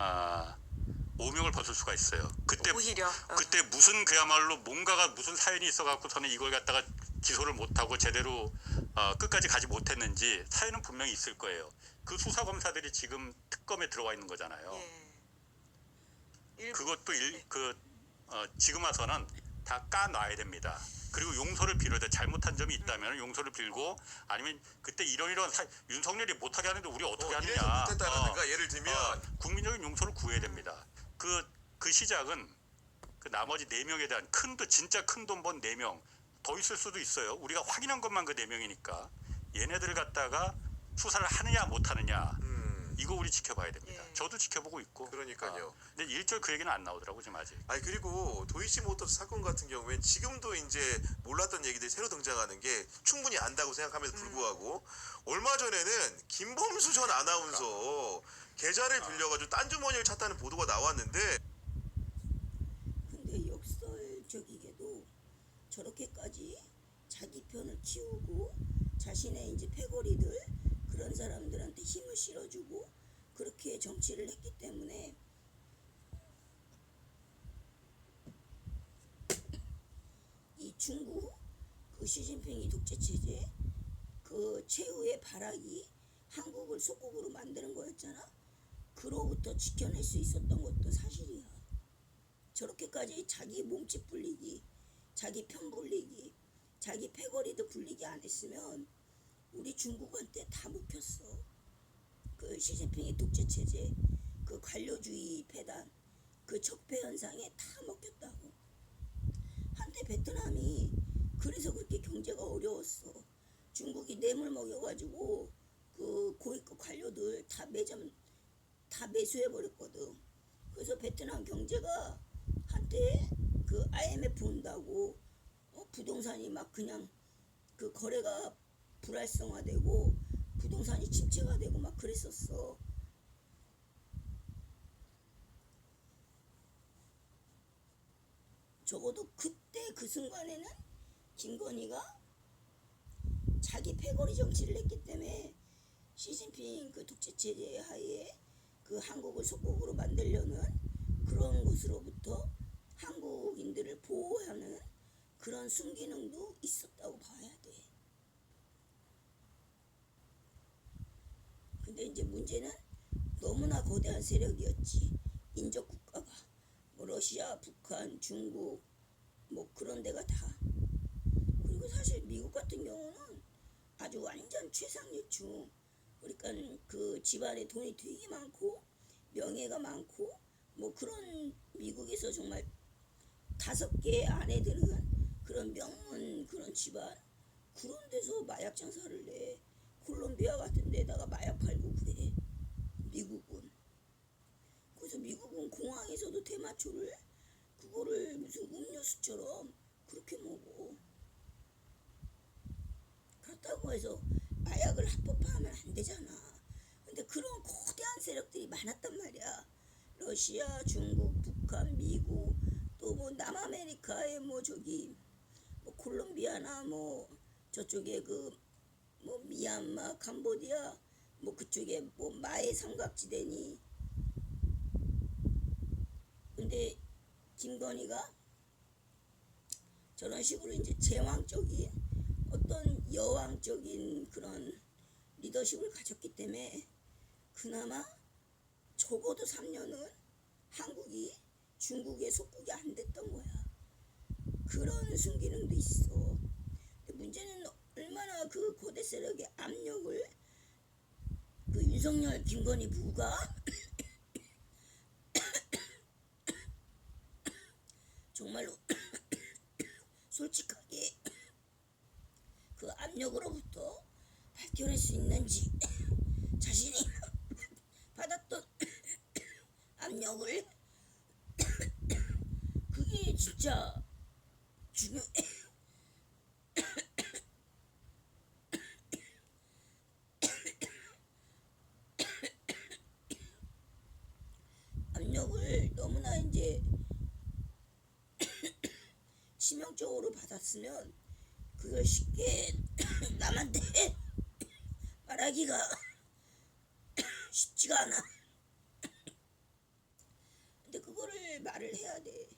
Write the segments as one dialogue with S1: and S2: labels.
S1: 아, 오명을 벗을 수가 있어요. 그때
S2: 오히려
S1: 그때 무슨 그야말로 뭔가가 무슨 사연이 있어갖고서는 이걸 갖다가 기소를 못하고 제대로 끝까지 가지 못했는지 사연은 분명히 있을 거예요. 그 수사 검사들이 지금 특검에 들어와 있는 거잖아요. 그것도 지금 와서는 다 까놔야 됩니다. 그리고 용서를 빌어야 돼. 잘못한 점이 있다면 용서를 빌고, 아니면 그때 이런 윤석열이 못하게 하는데 우리 어떻게 하느냐.
S3: 이래서 못했다라든가 예를 들면
S1: 국민적인 용서를 구해야 됩니다. 그 시작은 그 나머지 4명에 대한 진짜 큰 돈 번 4명 더 있을 수도 있어요. 우리가 확인한 것만 그 4명이니까 얘네들 갖다가 수사를 하느냐 못하느냐 이거 우리 지켜봐야 됩니다. 저도 지켜보고 있고.
S3: 그러니까요.
S1: 근데 일절 그 얘기는 안 나오더라고 지금 아직.
S3: 아니 그리고 도이치모터스 사건 같은 경우엔 지금도 이제 몰랐던 얘기들이 새로 등장하는 게 충분히 안다고 생각함에도 불구하고 얼마 전에는 김범수 전 아나운서 계좌를 빌려가지고 딴 주머니를 찾다는 보도가 나왔는데,
S4: 근데 역설적이게도 저렇게까지 자기 편을 키우고 자신의 이제 패거리들 그런 사람들한테 힘을 실어주고 그렇게 정치를 했기 때문에 이 중국 그 시진핑이 독재 체제 그 최후의 발악이 한국을 속국으로 만드는 거였잖아. 그로부터 지켜낼 수 있었던 것도 사실이야. 저렇게까지 자기 몸집 불리기, 자기 편 불리기, 자기 패거리도 불리기 안 했으면 우리 중국한테 다 먹혔어. 그 시진핑의 독재 체제, 그 관료주의 패단, 그 적폐 현상에 다 먹혔다고. 한때 베트남이 그래서 그렇게 경제가 어려웠어. 중국이 뇌물 먹여가지고 그 고위급 관료들 다 매수해버렸거든. 그래서 베트남 경제가 한때 그 IMF 온다고 부동산이 막 그냥 그 거래가 불활성화되고 부동산이 침체가 되고 막 그랬었어. 적어도 그때 그 순간에는 김건희가 자기 패거리 정치를 했기 때문에 시진핑 그 독재 체제 하에 그 한국을 속국으로 만들려는 그런 것으로부터 한국인들을 보호하는 그런 순기능도 있었다고 봐야 돼. 근데 이제 문제는 너무나 거대한 세력이었지. 인접 국가가 뭐 러시아, 북한, 중국 뭐 그런 데가 다. 그리고 사실 미국 같은 경우는 아주 완전 최상류층. 그러니까 그 집안에 돈이 되게 많고 명예가 많고 뭐 그런 미국에서 정말 5개의 아내들은 그런 명문 그런 집안 그런 데서 마약 장사를 해. 콜롬비아 같은 데다가 마약 팔고 그래. 미국은. 그래서 미국은 공항에서도 대마초를 그거를 무슨 음료수처럼 그렇게 먹어. 그렇다고 해서 마약을 합법화하면 안 되잖아. 근데 그런 거대한 세력들이 많았단 말이야. 러시아, 중국, 북한, 미국, 또 뭐 남아메리카의 뭐 저기 뭐 콜롬비아나 뭐 저쪽에 그 뭐 미얀마, 캄보디아 뭐 그쪽에 뭐 마의 삼각지대니. 근데 김건희가 저런 식으로 이제 제왕적인 어떤 여왕적인 그런 리더십을 가졌기 때문에 그나마 적어도 3년은 한국이 중국의 속국이 안 됐던 거야. 그런 순기능도 있어. 근데 문제는 얼마나 그 고대 세력의 압력을 그 윤석열, 김건희 부부가 정말로 솔직하게 그 압력으로부터 밝혀낼 수 있는지 자신이 받았던 압력을 그게 진짜 중요해. 압력을 너무나 이제 치명적으로 받았으면 그걸 쉽게 남한테 말하기가 쉽지가 않아. 말을 해야 돼.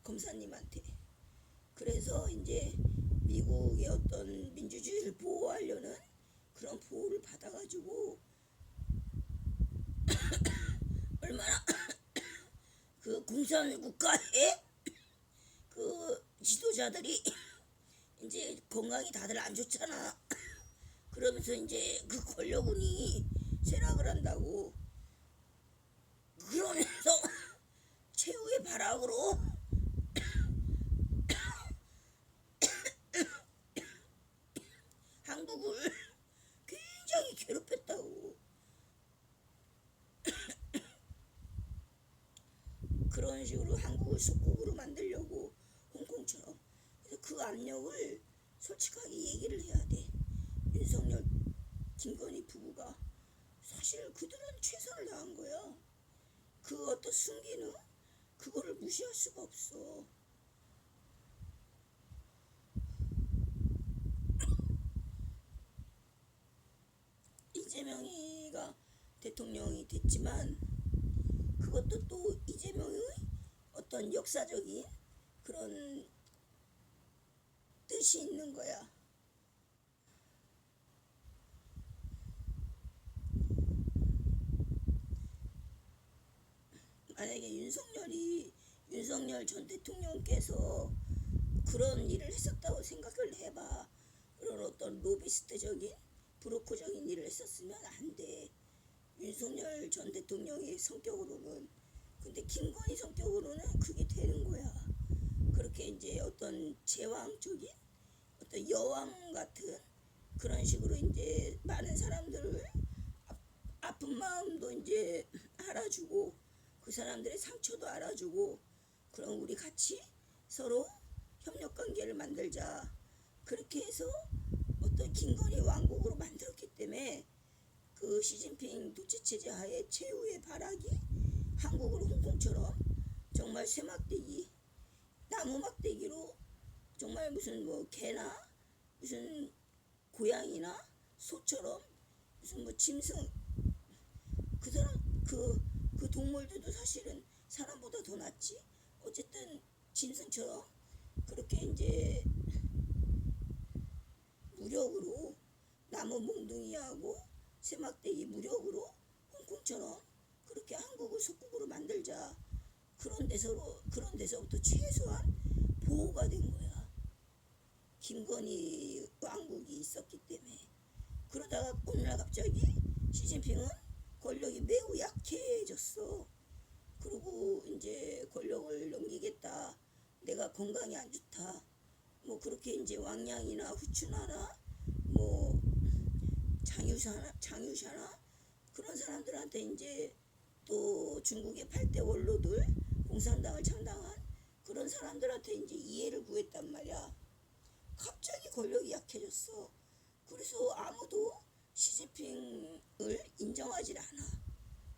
S4: 검사님한테. 그래서 이제 미국의 어떤 민주주의를 보호하려는 그런 보호를 받아가지고 얼마나 그 공산 국가의 그 지도자들이 이제 건강이 다들 안 좋잖아. 그러면서 이제 그 권력운이 쇠락을 한다고. 그러면서 최후의 발악으로 한국을 굉장히 괴롭혔다고. 그런 식으로 한국을 속국으로 만들려고 홍콩처럼. 그래서 그 압력을 솔직하게 얘기를 해야 돼. 윤석열, 김건희 부부가 사실 그들은 최선을 다한 거야. 그 어떤 순기능 그거를 무시할 수가 없어. 이재명이가 대통령이 됐지만 그것도 또 이재명의 어떤 역사적인 그런 뜻이 있는 거야. 만약에 윤석열 전 대통령께서 그런 일을 했었다고 생각을 해봐. 그런 어떤 로비스트적인 브로커적인 일을 했었으면 안 돼. 윤석열 전 대통령의 성격으로는. 근데 김건희 성격으로는 그게 되는 거야. 그렇게 이제 어떤 제왕적인 어떤 여왕 같은 그런 식으로 이제 많은 사람들을 아픈 마음도 이제 알아주고 그 사람들의 상처도 알아주고 그럼 우리 같이 서로 협력 관계를 만들자. 그렇게 해서 어떤 김건희 왕국으로 만들었기 때문에 그 시진핑 독재 체제 하에 최후의 발악이 한국을 홍콩처럼 정말 쇠막대기, 나무 막대기로 정말 무슨 뭐 개나 무슨 고양이나 소처럼 무슨 뭐 짐승 그 사람 그 동물들도 사실은 사람보다 더 낫지. 어쨌든 짐승처럼 그렇게 이제 무력으로 나무 몽둥이하고 쇠막대기 무력으로 홍콩처럼 그렇게 한국을 속국으로 만들자. 그런 데서부터 최소한 보호가 된 거야. 김건희 왕국이 있었기 때문에. 그러다가 오늘날 갑자기 시진핑은 권력이 매우 약해졌어. 그리고 이제 권력을 넘기겠다. 내가 건강이 안 좋다. 뭐 그렇게 이제 왕양이나 후추나나 뭐 장유샤나 그런 사람들한테 이제 또 중국의 8대 원로들 공산당을 창당한 그런 사람들한테 이제 이해를 구했단 말이야. 갑자기 권력이 약해졌어. 그래서 아무도 시진핑을 인정하지 않아.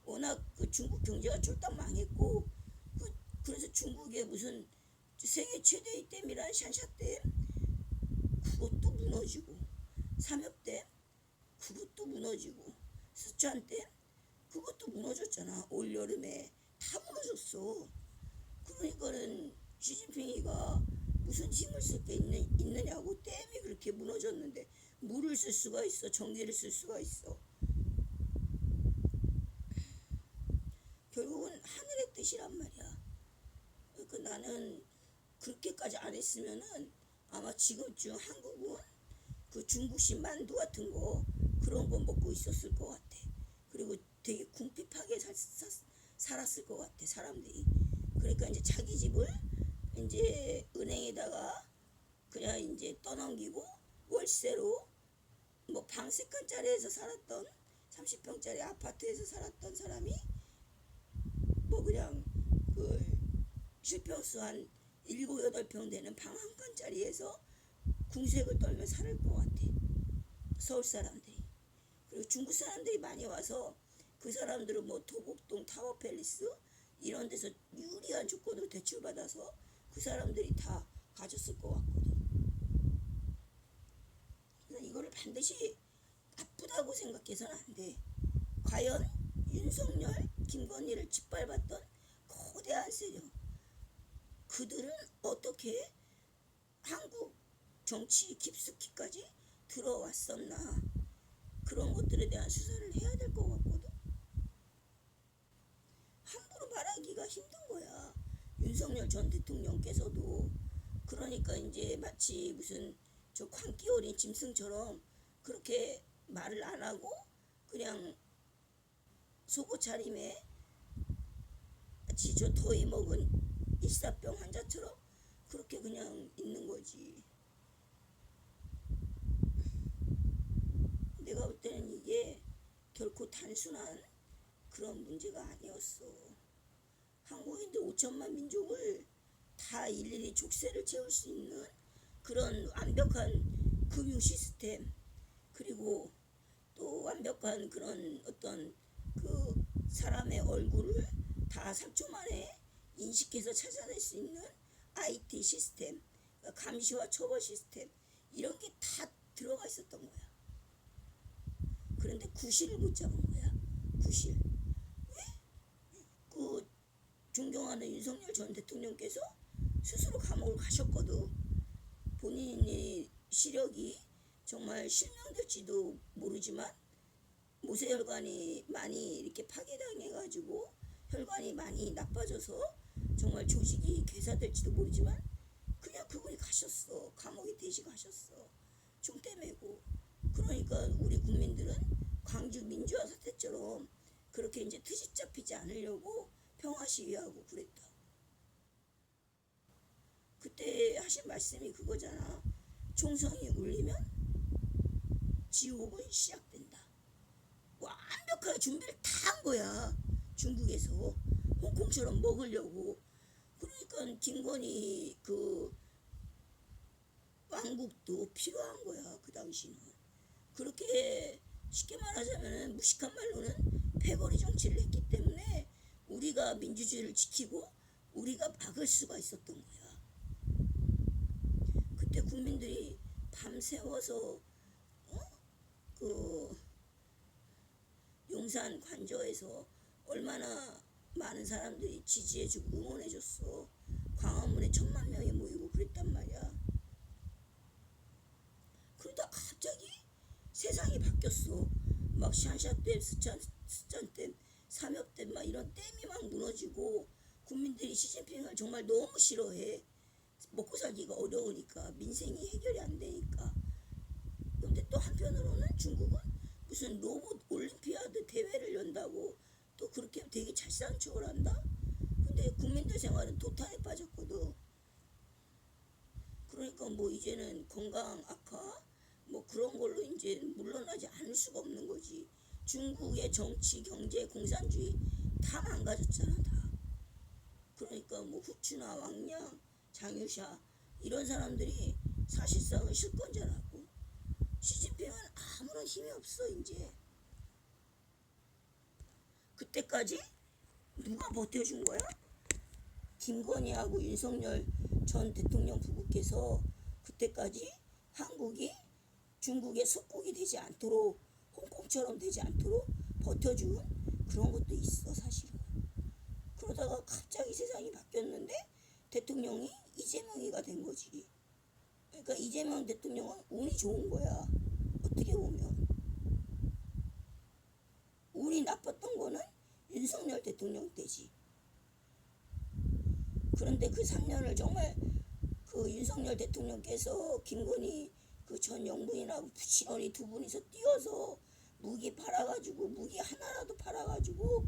S4: 워낙 그 중국 경제가 쫄딱 망했고 그래서 중국의 무슨 세계 최대의 댐이란 샨샤댐 그것도 무너지고 삼엽댐 그것도 무너지고 스촨댐 그것도 무너졌잖아. 올여름에 다 무너졌어. 그러니까는 시진핑이가 무슨 힘을 쓸 게 있느냐고. 댐이 그렇게 무너졌는데 물을 쓸 수가 있어. 전기를 쓸 수가 있어. 결국은 하늘의 뜻이란 말이야. 그러니까 나는 그렇게까지 안 했으면은 아마 지금쯤 한국은 그 중국식 만두 같은 거 그런 거 먹고 있었을 것 같아. 그리고 되게 궁핍하게 살았을 것 같아 사람들이. 그러니까 이제 자기 집을 이제 은행에다가 그냥 이제 떠넘기고 월세로 뭐 방 3칸짜리에서 살았던 30평짜리 아파트에서 살았던 사람이 뭐 그냥 그 실평수 한 7, 8평 되는 방 1칸짜리에서 궁색을 떨며 살 것 같아. 서울 사람들이. 그리고 중국 사람들이 많이 와서 그 사람들은 뭐 도곡동 타워팰리스 이런 데서 유리한 조건으로 대출받아서 그 사람들이 다 가졌을 것 같거든. 그래서 이거를 반드시 나쁘다고 생각해서는 안 돼. 과연 윤석열, 김건희를 짓밟았던 거대한 거대한 세력 그들은 어떻게 한국 정치 깊숙이까지 들어왔었나 그런 것들에 대한 수사를 해야 될 것 같거든. 함부로 말하기가 힘든 거야. 윤석열 전 대통령께서도 그러니까 이제 마치 무슨 저 광기 어린 짐승처럼 그렇게 말을 안 하고 그냥 속옷 차림에 마치 저 더위 먹은 일사병 환자처럼 그렇게 그냥 있는 거지. 내가 볼 때는 이게 결코 단순한 그런 문제가 아니었어. 한국인들 5천만 민족을 다 일일이 족쇄를 채울 수 있는 그런 완벽한 금융 시스템 그리고 또 완벽한 그런 어떤 그 사람의 얼굴을 다 3초 만에 인식해서 찾아낼 수 있는 IT 시스템, 감시와 처벌 시스템 이런 게 다 들어가 있었던 거야. 그런데 구실을 못 잡은 거야. 구실. 왜? 그 존경하는 윤석열 전 대통령께서 스스로 감옥을 가셨거든. 본인의 시력이 정말 실명될지도 모르지만 모세혈관이 많이 이렇게 파괴당해가지고 혈관이 많이 나빠져서 정말 조직이 괴사될지도 모르지만 그냥 그분이 가셨어. 감옥에 대시 가셨어. 총대 메고. 그러니까 우리 국민들은 광주 민주화 사태처럼 그렇게 이제 트집 잡히지 않으려고 평화 시위하고 그랬다. 그때 하신 말씀이 그거잖아. 총성이 울리면 지옥은 시작된다. 완벽하게 준비를 다 한 거야. 중국에서 홍콩처럼 먹으려고. 그러니까 김건희 그 왕국도 필요한 거야. 그 당시는. 그렇게 쉽게 말하자면 무식한 말로는 패거리 정치를 했기 때문에 우리가 민주주의를 지키고 우리가 막을 수가 있었던 거야. 그때 국민들이 밤새워서 그 용산 관저에서 얼마나 많은 사람들이 지지해주고 응원해줬어. 광화문에 1000만 명이 모이고 그랬단 말이야. 그러다 갑자기 세상이 바뀌었어. 막 샨샤댐, 스촨댐, 삼엽댐 막 이런 댐이 막 무너지고 국민들이 시진핑을 정말 너무 싫어해. 먹고 살기가 어려우니까 민생이 해결이 안 되니까. 근데 또 한편으로는 중국은 무슨 로봇 올림피아드 대회를 연다고 또 그렇게 되게 잘 사는 척을 한다? 근데 국민들 생활은 도탄에 빠졌거든. 그러니까 뭐 이제는 건강 악화 뭐 그런 걸로 이제 물러나지 않을 수가 없는 거지. 중국의 정치, 경제, 공산주의 다 망가졌잖아 다. 그러니까 뭐 후추나 왕량, 장유샤 이런 사람들이 사실상은 실권자라고. 시진핑은 아무런 힘이 없어 이제. 그때까지 누가 버텨준 거야? 김건희하고 윤석열 전 대통령 부부께서 그때까지 한국이 중국의 속국이 되지 않도록 홍콩처럼 되지 않도록 버텨준 그런 것도 있어 사실은. 그러다가 갑자기 세상이 바뀌었는데 대통령이 이재명이가 된 거지. 그러니까 이재명 대통령은 운이 좋은 거야. 어떻게 보면. 운이 나빴던 거는 윤석열 대통령 때지. 그런데 그 3년을 정말 그 윤석열 대통령께서 김건희 그 전 영부인하고 부지런히 두 분이서 뛰어서 무기 팔아가지고 무기 하나라도 팔아가지고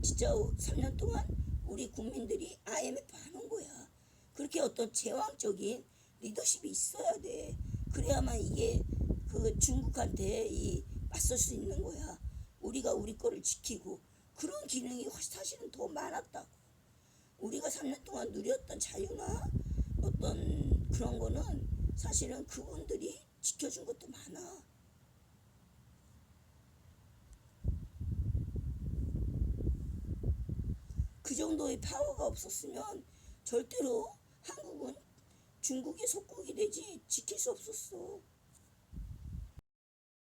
S4: 진짜 3년 동안 우리 국민들이 IMF 하는 거야. 그렇게 어떤 제왕적인 리더십이 있어야 돼. 그래야만 이게 그 중국한테 이 맞설 수 있는 거야. 우리가 우리 거를 지키고 그런 기능이 사실은 더 많았다고. 우리가 3년 동안 누렸던 자유나 어떤 그런 거는 사실은 그분들이 지켜준 것도 많아. 그 정도의 파워가 없었으면 절대로 한국은 중국의 속국이 되지 지킬 수 없었어.